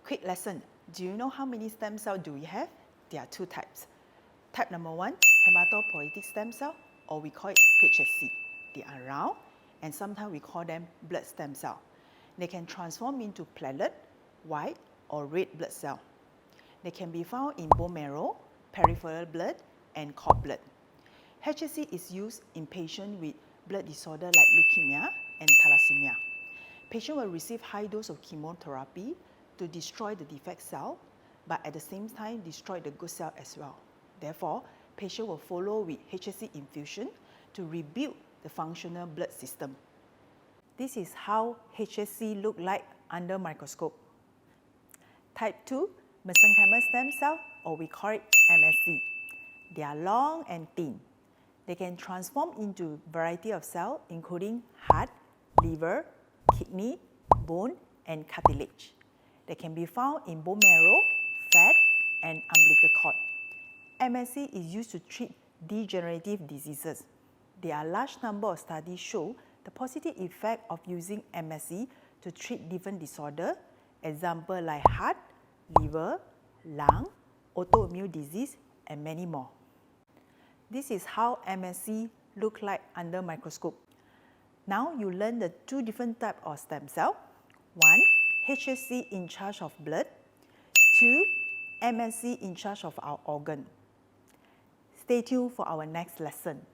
Quick lesson. Do you know how many stem cells do we have? There are two types. Type number 1, hematopoietic stem cell, or we call it HSC. They are round, and sometimes we call them blood stem cell. They can transform into platelet, white, or red blood cell. They can be found in bone marrow, peripheral blood, and cord blood. HSC is used in patients with blood disorder like leukemia and thalassemia. Patient will receive high dose of chemotherapy to destroy the defect cell, but at the same time destroy the good cell as well. Therefore, patient will follow with HSC infusion to rebuild the functional blood system. This is how HSC look like under microscope. Type 2, mesenchymal stem cell, or we call it MSC. They are long and thin. They can transform into variety of cells including heart, liver, kidney, bone, and cartilage. They can be found in bone marrow, fat, and umbilical cord. MSC is used to treat degenerative diseases. There are large number of studies show the positive effect of using MSC to treat different disorders, example like heart, liver, lung, autoimmune disease, and many more. This is how MSC look like under microscope. Now you learn the two different types of stem cell. 1, HSC in charge of blood. 2, MSC in charge of our organ. Stay tuned for our next lesson.